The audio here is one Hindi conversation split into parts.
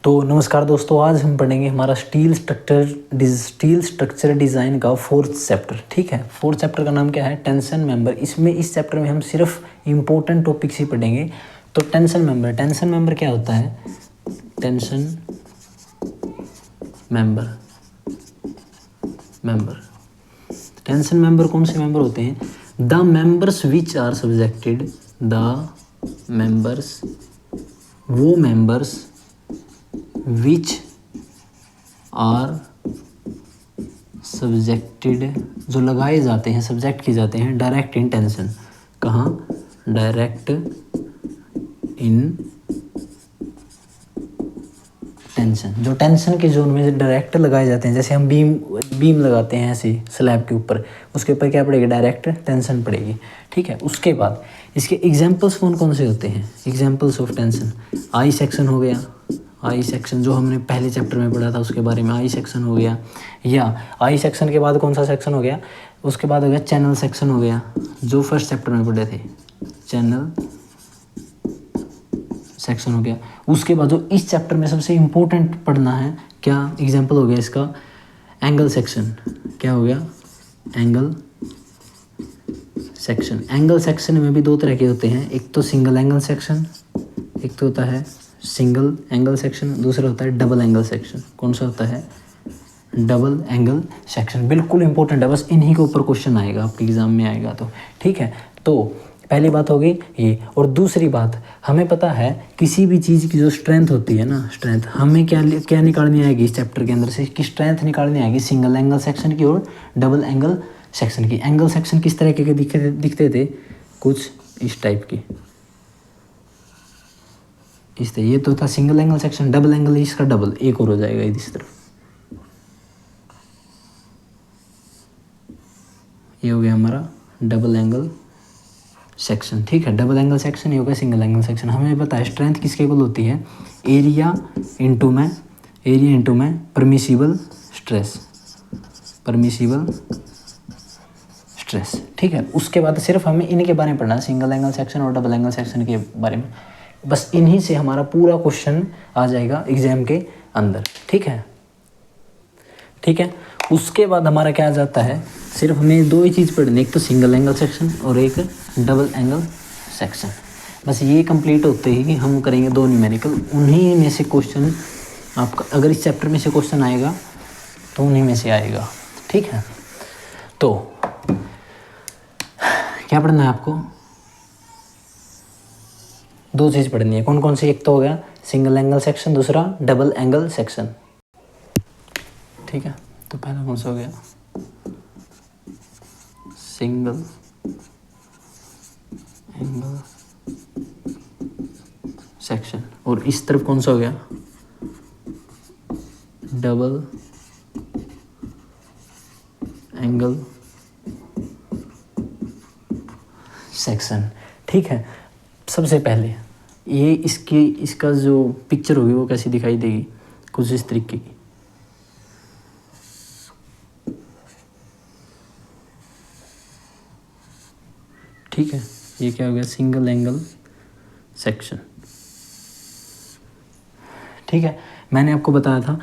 तो नमस्कार दोस्तों, आज हम पढ़ेंगे हमारा स्टील स्ट्रक्चर डिज़ाइन का फोर्थ चैप्टर। ठीक है, फोर्थ चैप्टर का नाम क्या है? Tension member. इस चैप्टर में हम सिर्फ इम्पोर्टेंट टॉपिक्स ही पढ़ेंगे। तो टेंशन मेंबर क्या होता है? टेंशन मेंबर कौन से मेंबर होते हैं? The members which are subjected, वो मेंबर्स विच आर सब्जेक्टेड, जो लगाए जाते हैं, सब्जेक्ट किए जाते हैं डायरेक्ट इन टेंशन। कहाँ? डायरेक्ट इन टेंशन, जो टेंशन के जोन में डायरेक्ट लगाए जाते हैं। जैसे हम बीम लगाते हैं ऐसे स्लैब के ऊपर, उसके ऊपर क्या पड़ेगी? डायरेक्ट टेंशन पड़ेगी। ठीक है, उसके बाद इसके एग्जाम्पल्स कौन कौन से होते हैं? Examples of tension, I section हो गया, आई सेक्शन जो हमने पहले चैप्टर में पढ़ा था उसके बारे में, आई सेक्शन हो गया। या आई सेक्शन के बाद कौन सा सेक्शन हो गया? उसके बाद हो गया चैनल सेक्शन हो गया, जो फर्स्ट चैप्टर में पढ़े थे, चैनल सेक्शन हो गया। उसके बाद जो इस चैप्टर में सबसे इम्पोर्टेंट पढ़ना है, क्या एग्जाम्पल हो गया इसका? Angle section. क्या हो गया? Angle section. एंगल सेक्शन में भी दो तरह के होते हैं, एक तो सिंगल एंगल सेक्शन, एक तो होता है सिंगल एंगल सेक्शन, दूसरा होता है डबल एंगल सेक्शन। कौन सा होता है? Double angle section. बिल्कुल इंपॉर्टेंट है, बस इन्हीं के ऊपर क्वेश्चन आएगा आपके एग्जाम में आएगा। तो ठीक है, तो पहली बात होगी ये। और दूसरी बात, हमें पता है किसी भी चीज़ की जो स्ट्रेंथ होती है ना, स्ट्रेंथ हमें क्या निकालनी आएगी इस चैप्टर के अंदर से? कि स्ट्रेंथ निकालनी आएगी सिंगल एंगल सेक्शन की और डबल एंगल सेक्शन की। एंगल सेक्शन किस तरह के दिखते थे? कुछ इस टाइप की, इस तरह। ये तो था single angle section. Double angle, इसका डबल एक और हो जाएगा इस तरफ। ये हो गया हमारा डबल एंगल सेक्शन। ठीक है, डबल एंगल सेक्शन, ये हो गया सिंगल एंगल सेक्शन। हमें पता है स्ट्रेंथ किसके इक्वल होती है? एरिया इंटू में परमिसिबल स्ट्रेस। ठीक है, उसके बाद सिर्फ हमें इनके बारे में पढ़ना है, सिंगल एंगल सेक्शन और डबल एंगल सेक्शन के बारे में। बस इन्हीं से हमारा पूरा क्वेश्चन आ जाएगा एग्जाम के अंदर। ठीक है, उसके बाद हमारा क्या आ जाता है? सिर्फ हमें दो ही चीज़ पढ़नी, एक तो सिंगल एंगल सेक्शन और एक डबल एंगल सेक्शन। बस ये कंप्लीट होते ही हम करेंगे दो न्यूमेरिकल। उन्हीं में से क्वेश्चन आपका, अगर इस चैप्टर में से क्वेश्चन आएगा तो उन्हीं में से आएगा। ठीक है, तो क्या पढ़ना है आपको? दो चीज़ पढ़नी है। कौन कौन सी? एक तो हो गया सिंगल एंगल सेक्शन, दूसरा डबल एंगल सेक्शन। ठीक है, तो पहला कौन सा हो गया? Single angle section. और इस तरफ कौन सा हो गया? Double angle section. ठीक है, सबसे पहले ये इसका जो पिक्चर होगी वो कैसी दिखाई देगी? कुछ इस तरीके की। ठीक है, ये क्या हो गया? Single angle section. ठीक है, मैंने आपको बताया था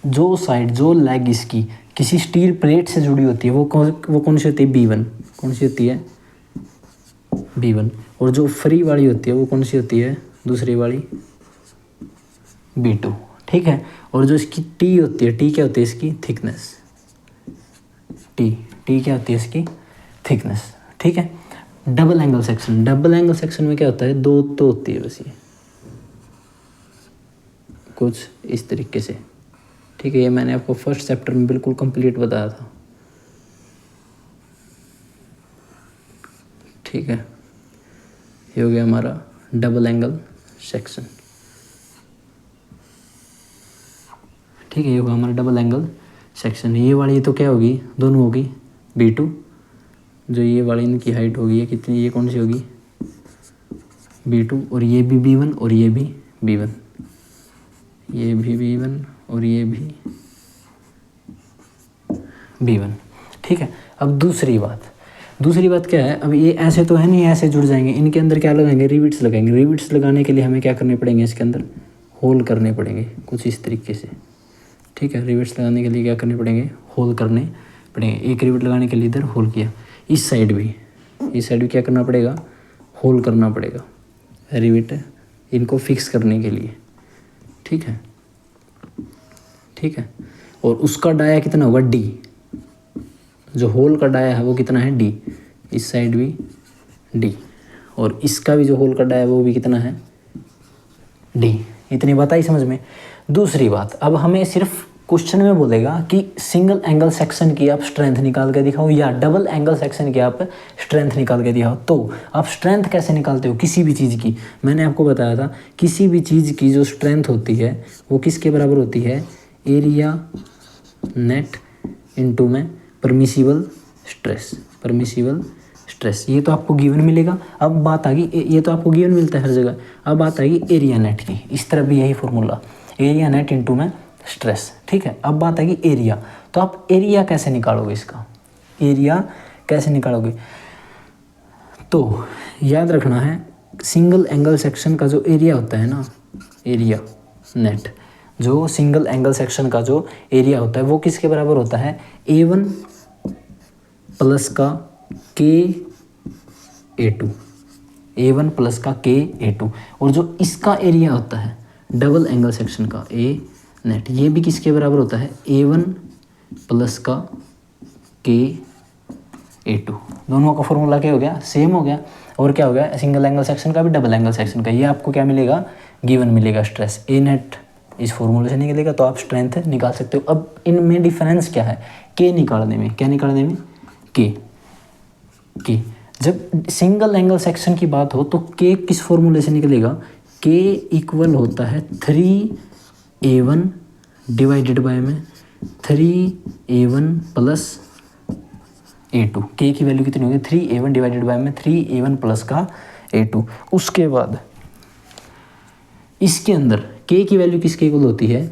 जो साइड, जो लेग इसकी किसी स्टील प्लेट से जुड़ी होती है वो कौन सी होती है? B1। कौन सी होती है? B1। और जो फ्री वाली होती है वो कौन सी होती है? दूसरी वाली, B2। ठीक है, और जो इसकी T होती है, T क्या होती है इसकी? थिकनेस। T क्या होती है इसकी? थिकनेस। ठीक है, डबल एंगल सेक्शन में क्या होता है? दो तो होती है बस, ये कुछ इस तरीके से। ठीक है, ये मैंने आपको फर्स्ट चैप्टर में बिल्कुल कंप्लीट बताया था। ठीक है, ये हो गया हमारा डबल एंगल सेक्शन। ठीक है, ये होगा हमारा डबल एंगल सेक्शन। ये वाली तो क्या होगी? दोनों होगी B2। जो ये वाली इनकी हाइट होगी ये कितनी? ये कौन सी होगी? B2। और ये भी B1 और ये भी B1, ये भी B1 और ये भी B1। ठीक है, अब दूसरी बात क्या है? अब ये ऐसे तो है नहीं, ऐसे जुड़ जाएंगे। इनके अंदर क्या लगाएंगे? रिविट्स लगाएंगे। रिविट्स लगाने के लिए हमें क्या करने पड़ेंगे? इसके अंदर होल करने पड़ेंगे कुछ इस तरीके से, ठीक है। रिवेट्स लगाने के लिए क्या करने पड़ेंगे, होल करने पड़ेंगे। एक रिवेट लगाने के लिए इधर होल किया, इस साइड भी क्या करना पड़ेगा, होल करना पड़ेगा रिवेट इनको फिक्स करने के लिए, ठीक है, ठीक है। और उसका डाया कितना होगा, डी, जो होल का डाया है वो कितना है, डी, इस साइड भी डी, और इसका भी जो होल का डाया है वो भी कितना है, डी। इतनी बात आई समझ में। दूसरी बात, अब हमें सिर्फ क्वेश्चन में बोलेगा कि सिंगल एंगल सेक्शन की आप स्ट्रेंथ निकाल के दिखाओ या डबल एंगल सेक्शन की आप स्ट्रेंथ निकाल के दिखाओ। तो आप स्ट्रेंथ कैसे निकालते हो किसी भी चीज़ की, मैंने आपको बताया था किसी भी चीज़ की जो स्ट्रेंथ होती है वो किसके बराबर होती है, एरिया नेट इनटू में परमिसिबल स्ट्रेस, परमिसिबल स्ट्रेस। ये तो आपको गिवन मिलेगा। अब बात आ गई, ये तो आपको गिवन मिलता है हर जगह। अब बात आएगी एरिया नेट की, इस तरफ भी यही फॉर्मूला, एरिया नेट इनटू में स्ट्रेस, ठीक है। अब बात आएगी एरिया, तो आप एरिया कैसे निकालोगे, इसका एरिया कैसे निकालोगे, तो याद रखना है सिंगल एंगल सेक्शन का जो एरिया होता है ना, एरिया नेट, जो सिंगल एंगल सेक्शन का जो एरिया होता है वो किसके बराबर होता है, A1 प्लस का KA2, A1 प्लस का KA2। और जो इसका एरिया होता है डबल एंगल सेक्शन का ए नेट, ये भी किसके बराबर होता है, A1 प्लस का KA2। दोनों का फॉर्मूला क्या हो गया, सेम हो गया। और क्या हो गया, सिंगल एंगल सेक्शन का भी डबल एंगल सेक्शन का, ये आपको क्या मिलेगा, गिवन मिलेगा स्ट्रेस। ए नेट इस फॉर्मूले से निकलेगा तो आप स्ट्रेंथ निकाल सकते हो। अब इनमें डिफरेंस क्या है, के निकालने में, क्या निकालने में, के। जब सिंगल एंगल सेक्शन की बात हो तो के किस फॉर्मूले से निकलेगा, के इक्वल होता है 3A1 डिवाइडेड बाय में 3A1 प्लस A2। के की वैल्यू कितनी होगी, 3A1 डिवाइडेड बाय में 3A1 प्लस का A2। उसके बाद इसके अंदर के की वैल्यू किसके इक्वल होती है,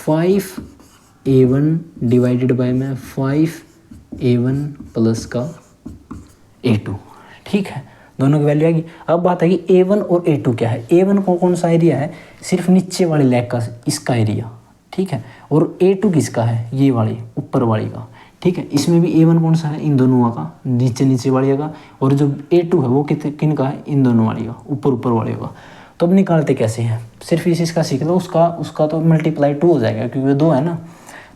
5A1 डिवाइडेड बाय में 5A1 प्लस का A2, ठीक है। दोनों की वैल्यू आएगी। अब बात आएगी A1 और A2 क्या है। A1 कौन सा एरिया है, सिर्फ नीचे वाली लेग का इसका एरिया, ठीक है। और A2 किसका है, ये वाली ऊपर वाली का, ठीक है। इसमें भी A1 कौन सा है, इन दोनों का, नीचे वाली का। और जो A2 है वो किन का है, इन दोनों वाली का, ऊपर वाली का। तो अब निकालते कैसे हैं, सिर्फ इसका सीख लो, उसका तो मल्टीप्लाई 2 हो जाएगा क्योंकि वो 2 है ना।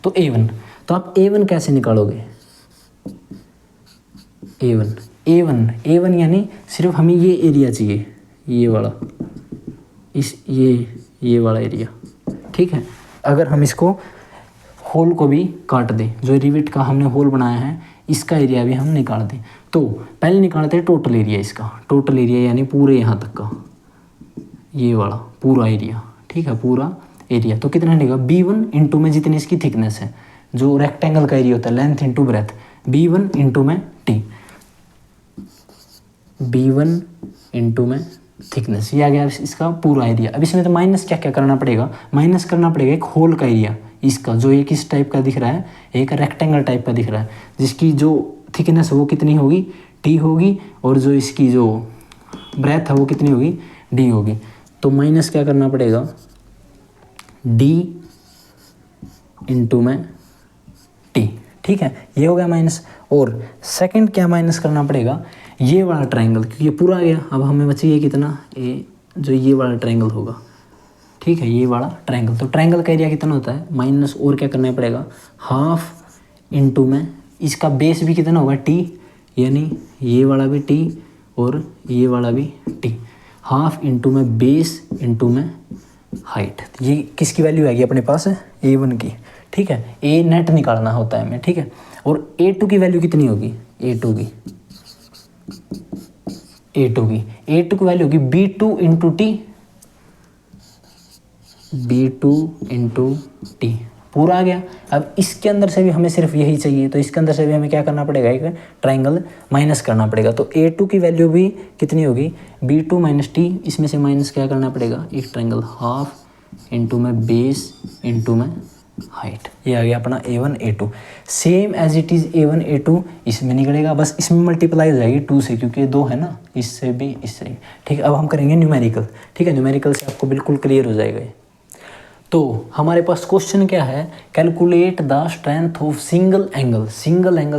तो A1, तो आप A1 कैसे निकालोगे, A1 यानी सिर्फ हमें ये एरिया चाहिए, ये वाला, ये वाला एरिया, ठीक है। अगर हम इसको होल को भी काट दें, जो रिवेट का हमने होल बनाया है इसका एरिया भी हम निकाल दें, तो पहले निकालते हैं टोटल एरिया इसका, टोटल एरिया यानी पूरे यहाँ तक का, ये वाला पूरा एरिया, ठीक है, पूरा एरिया। तो कितना निकलेगा, B1 इंटू में जितनी इसकी थिकनेस है, जो रेक्टेंगल का एरिया होता है, length into breadth, B1 into में T, B1 इंटू में थिकनेस, ये आ गया इसका पूरा एरिया। अब इसमें तो माइनस क्या क्या करना पड़ेगा, माइनस करना पड़ेगा एक होल का एरिया इसका, जो ये किस टाइप का दिख रहा है, एक रेक्टेंगल टाइप का दिख रहा है, जिसकी जो थिकनेस है वो कितनी होगी, T होगी, और जो इसकी जो ब्रेथ है वो कितनी होगी, D होगी। तो माइनस क्या करना पड़ेगा, D इंटू में T, ठीक है, ये हो गया माइनस। और सेकंड क्या माइनस करना पड़ेगा, ये वाला ट्रायंगल, क्योंकि ये पूरा आ गया। अब हमें बचेगा कितना, जो ये वाला ट्रायंगल होगा, ठीक है, ये वाला ट्रायंगल। तो ट्रायंगल का एरिया कितना होता है, माइनस, और क्या करना पड़ेगा, हाफ इंटू में इसका बेस भी कितना होगा, T, यानी ये वाला भी T और ये वाला भी T, हाफ इंटू में बेस इंटू में हाइट। ये किसकी वैल्यू आएगी अपने पास, A1 की, ठीक है। A नेट निकालना होता है हमें, ठीक है। और A2 की वैल्यू कितनी होगी, A2 की वैल्यू होगी B2 into T, B2 into T, पूरा आ गया। अब इसके अंदर से भी हमें सिर्फ यही चाहिए, तो इसके अंदर से भी हमें क्या करना पड़ेगा, एक ट्रायंगल माइनस करना पड़ेगा। तो A2 की वैल्यू भी कितनी होगी, B2 माइनस T, इसमें से माइनस क्या करना पड़ेगा, एक ट्रायंगल, हाफ इंटू में बेस इंटू में हाइट। ये आ गया अपना A1 A2 same as it is A1 A2 इसमें निकलेगा, बस इसमें मल्टीप्लाई हो जाएगी 2 से, क्योंकि 2 है ना, इससे भी इससे भी। ठीक है, अब हम करेंगे न्यूमेरिकल। ठीक है, न्यूमेरिकल से आपको बिल्कुल क्लियर हो जाएगा ये। तो हमारे पास क्वेश्चन क्या है, calculate the strength of single angle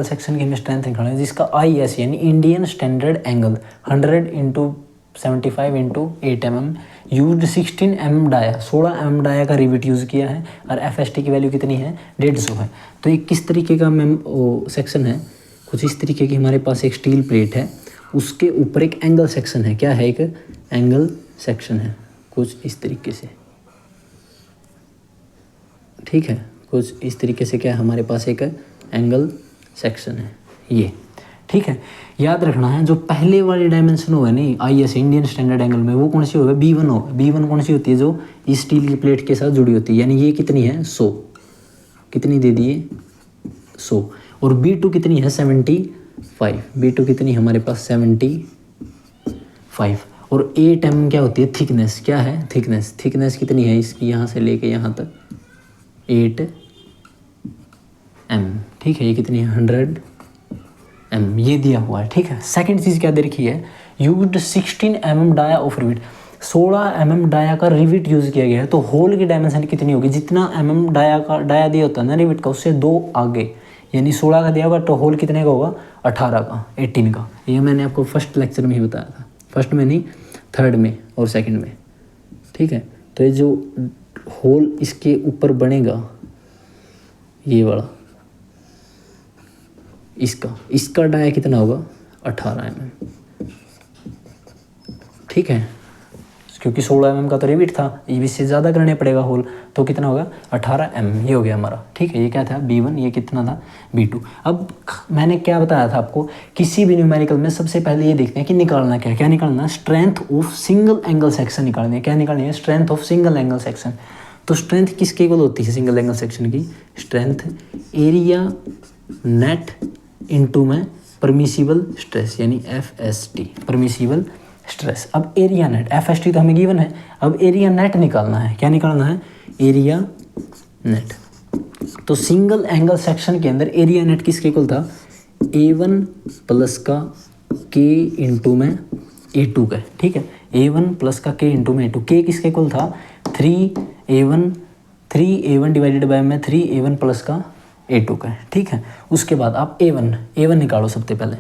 section की हमें स्ट्रेंथ निकालना है, जिसका IS यानी Indian standard angle 100 into 75 into 8 mm use 16 mm dia, 16 mm dia का रिविट यूज़ किया है, और FST की वैल्यू कितनी है, 150 है। तो ये किस तरीके का सेक्शन है, कुछ इस तरीके की हमारे पास एक स्टील प्लेट है, उसके ऊपर एक एंगल सेक्शन है। क्या है, एक एंगल सेक्शन है कुछ इस तरीके से। ठीक है, कुछ इस तरीके से क्या है, हमारे पास एक एंगल सेक्शन है ये। ठीक है, याद रखना है जो पहले वाली डायमेंशन होगा नहीं IS इंडियन स्टैंडर्ड एंगल में, वो कौन सी होगा, B1 होगा। B1 कौन सी होती है, जो इस स्टील की प्लेट के साथ जुड़ी होती है, यानी ये कितनी है 100, कितनी दे दिए 100, और B2 कितनी है 75, B2 कितनी हमारे पास 75, और 8 mm क्या होती है, थिकनेस। क्या है, थिकनेस कितनी है इसकी, यहाँ से लेके यहाँ तक 8 mm। ठीक है, ये कितनी है 100 mm, ये दिया हुआ है। ठीक है, सेकंड चीज़ क्या दे रखी है, used 16 mm dia of rivet, 16 mm dia का रिविट यूज़ किया गया है। तो होल की डायमेंशन कितनी होगी, जितना mm डाया दिया होता है ना रिविट का, उससे 2 आगे, यानी 16 का दिया होगा, तो होल कितने का होगा 18 का, 18 का। ये मैंने आपको फर्स्ट लेक्चर में ही बताया था, फर्स्ट में नहीं, थर्ड में और सेकेंड में। ठीक है, तो ये जो होल इसके ऊपर बनेगा, ये वाला, इसका डाया कितना होगा 18 mm। ठीक है, क्योंकि 16 mm का तो रिविट था, ये इससे ज़्यादा करने पड़ेगा होल, तो कितना होगा 18 mm। ये हो गया हमारा। ठीक है, ये क्या था B1, ये कितना था B2। अब मैंने क्या बताया था आपको, किसी भी न्यूमेरिकल में सबसे पहले ये देखते हैं कि निकालना क्या निकालना, strength of single angle section निकालनी है। क्या निकालनी है, strength of single angle section. तो स्ट्रेंथ किसके इक्वल होती है सिंगल एंगल सेक्शन की, स्ट्रेंथ एरिया नेट इनटू में परमिसिबल स्ट्रेस, यानी FST, परमिसिबल स्ट्रेस। अब एरिया नेट, FST तो हमें गिवन है, अब एरिया नेट निकालना है। क्या निकालना है, एरिया नेट। तो सिंगल एंगल सेक्शन के अंदर एरिया नेट किसके इक्वल था, A1 प्लस का K इंटू में A2 का। ठीक है, A1 प्लस का K इंटू में A2, K किसके इक्वल था 3A1 डिवाइडेड बाय में 3A1 प्लस का A2 का है। ठीक है, उसके बाद आप A1 निकालो सबसे पहले,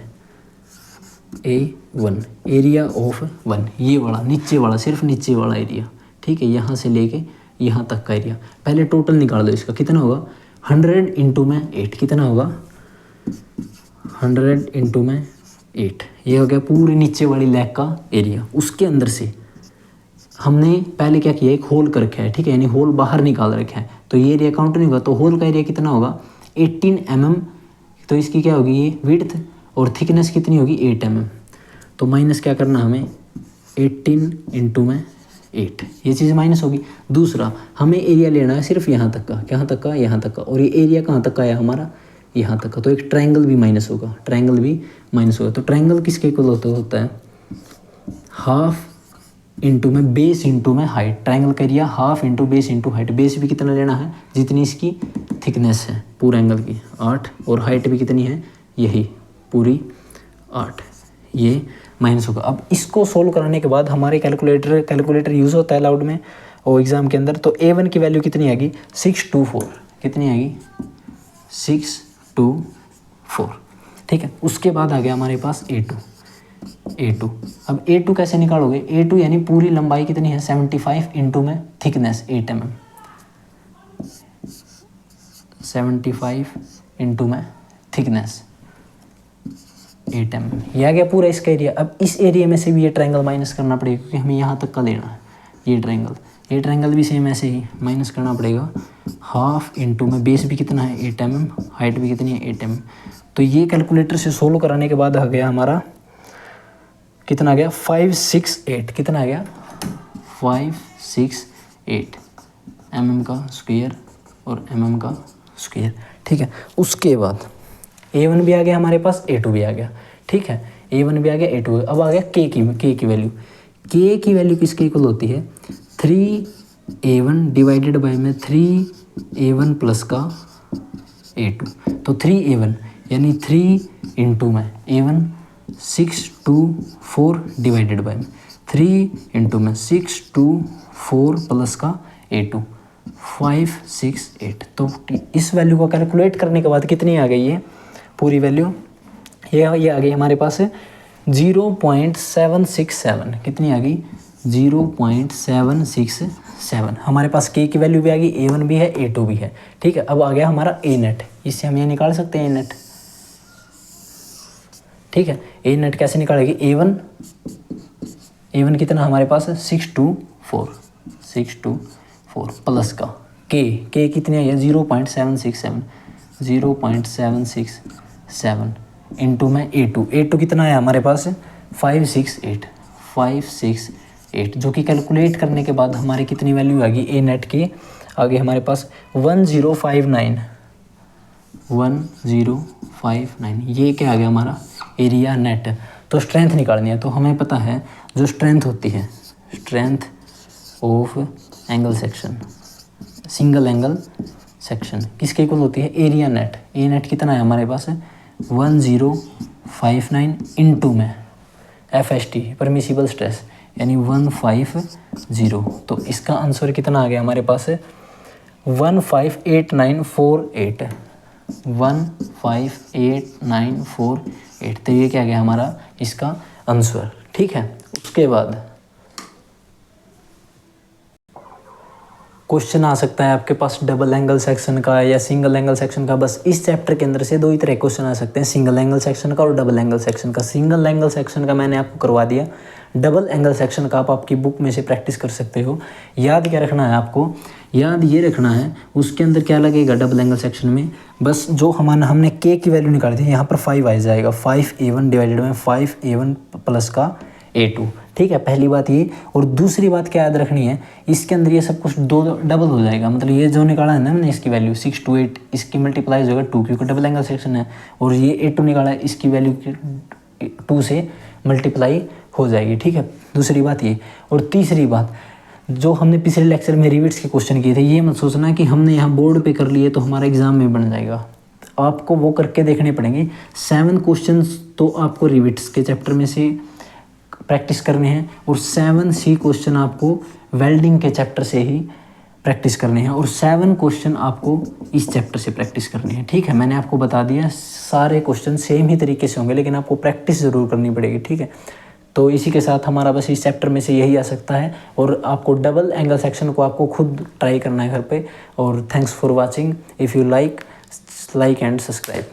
A1 एरिया ऑफ 1, ये वाला नीचे वाला, सिर्फ नीचे वाला एरिया। ठीक है, यहाँ से लेके यहाँ तक का एरिया, पहले टोटल निकाल दो इसका, कितना होगा 100 इंटू में 8, कितना होगा 100 इंटू में 8, ये हो गया पूरे नीचे वाली लेग का एरिया। उसके अंदर से हमने पहले क्या किया, एक होल कर रखा है। ठीक है, यानी होल बाहर निकाल रखा है, तो ये एरिया काउंट नहीं होगा, तो होल का एरिया कितना होगा 18 mm। तो इसकी क्या होगी ये विड्थ, और थिकनेस कितनी होगी 8 mm। तो माइनस क्या करना हमें 18 इंटू में 8, ये चीज़ माइनस होगी। दूसरा हमें एरिया लेना है सिर्फ यहाँ तक का, कहाँ तक का, यहाँ तक का, और ये एरिया कहाँ तक का आया हमारा, यहाँ तक का। तो एक ट्रायंगल भी माइनस होगा, ट्रायंगल भी माइनस होगा। तो ट्रायंगल किसके इक्वल होता है, हाफ इंटू में बेस इंटू में हाइट। ट्रायंगल का area half into base into height. Base भी कितना लेना है, जितनी इसकी थिकनेस है पूरे एंगल की 8, और हाइट भी कितनी है यही पूरी 8, ये माइनस होगा। अब इसको सोल्व कराने के बाद हमारे कैलकुलेटर यूज़ होता है लाउड में और एग्ज़ाम के अंदर। तो A1 की वैल्यू कितनी आएगी 624, कितनी आएगी 624। ठीक है, उसके बाद आ गया हमारे पास A2। अब A2 कैसे निकालोगे, A2 यानी पूरी लंबाई कितनी है 75 इंटू में थिकनेस 8 mm, 75 इंटू में थिकनेस 8 mm, ये आ गया पूरा इसका एरिया। अब इस एरिया में से भी ये ट्रायंगल माइनस करना पड़ेगा, क्योंकि हमें यहाँ तक का लेना है ये ट्रायंगल भी सेम ऐसे ही माइनस करना पड़ेगा। हाफ इंटू में बेस भी कितना है 8 mm, हाइट भी कितनी है 8 mm। तो ये कैलकुलेटर से सोल्व कराने के बाद आ गया हमारा कितना आ गया 568, कितना आ गया 568 mm का स्क्वायर और mm का स्क्वायर। ठीक है, उसके बाद A1 भी आ गया हमारे पास, A2 भी आ गया। ठीक है, A1 भी आ गया, A2। अब आ गया K की वैल्यू। K की वैल्यू किसके इक्वल होती है 3A1 डिवाइडेड बाय में 3 A1 प्लस का A2, तो 3A1 यानी 3 इंटू में A1 624 डिवाइडेड बाई 3 इंटू में 624 प्लस का A2 568। तो इस वैल्यू को कैलकुलेट करने के बाद कितनी आ गई है पूरी वैल्यू, ये आ गई हमारे पास 0.767। कितनी आ गई 0.767। हमारे पास के की वैल्यू भी आ गई, A1 भी है A2 भी है। ठीक है, अब आ गया हमारा ए नेट, इससे हम ये निकाल सकते हैं ए नेट। ठीक है, ए नेट कैसे निकालेगी, A1 कितना हमारे पास है 624 प्लस का के कितनी है 0.767 इंटू में A2 कितना है हमारे पास 568, जो कि कैलकुलेट करने के बाद हमारी कितनी वैल्यू आ गई ए नेट की, आगे हमारे पास 1059। ये क्या आ गया हमारा एरिया नेट। तो स्ट्रेंथ निकालनी है, तो हमें पता है जो स्ट्रेंथ होती है, strength of angle section, single angle section किसके इक्वल होती है, एरिया नेट। ए नेट कितना है हमारे पास 1059 इंटू में FST परमिसिबल स्ट्रेस यानी 150। तो इसका आंसर कितना आ गया हमारे पास 158948। 158948। तो ये क्या गया हमारा इसका आंसर। ठीक है, उसके बाद क्वेश्चन आ सकता है आपके पास डबल एंगल सेक्शन का या सिंगल एंगल सेक्शन का। बस इस चैप्टर के अंदर से दो ही तरह क्वेश्चन आ सकते हैं, सिंगल एंगल सेक्शन का और डबल एंगल सेक्शन का। सिंगल एंगल सेक्शन का मैंने आपको करवा दिया, डबल एंगल सेक्शन का आप आपकी बुक में से प्रैक्टिस कर सकते हो। याद क्या रखना है आपको, याद ये रखना है उसके अंदर क्या लगेगा डबल एंगल सेक्शन में, बस जो हमने के की वैल्यू निकाली थी यहाँ पर 5 आ जाएगा, 5A1 divided by 5A1 plus का A2। ठीक है, पहली बात ये। और दूसरी बात क्या याद रखनी है, इसके अंदर ये सब कुछ दो डबल हो जाएगा, मतलब ये जो निकाला है ना हमने इसकी वैल्यू 628, इसकी मल्टीप्लाई हो जाएगा 2 क्योंकि डबल एंगल सेक्शन है, और ये A2 निकाला है इसकी वैल्यू 2 से मल्टीप्लाई हो जाएगी। ठीक है, दूसरी बात ये। और तीसरी बात, जो हमने पिछले लेक्चर में रिविट्स के क्वेश्चन किए थे, ये मत सोचना कि हमने यहाँ बोर्ड पे कर लिए तो हमारा एग्जाम में बन जाएगा, आपको वो करके देखने पड़ेंगे। 7 क्वेश्चन तो आपको रिविट्स के चैप्टर में से प्रैक्टिस करने हैं, और 7C क्वेश्चन आपको वेल्डिंग के चैप्टर से ही प्रैक्टिस करने हैं, और 7 क्वेश्चन आपको इस चैप्टर से प्रैक्टिस करने हैं। ठीक है, मैंने आपको बता दिया सारे क्वेश्चन सेम ही तरीके से होंगे, लेकिन आपको प्रैक्टिस ज़रूर करनी पड़ेगी। ठीक है, तो इसी के साथ हमारा बस इस चैप्टर में से यही आ सकता है, और आपको डबल एंगल सेक्शन को आपको खुद ट्राई करना है घर पे। और thanks for watching, if you like and subscribe.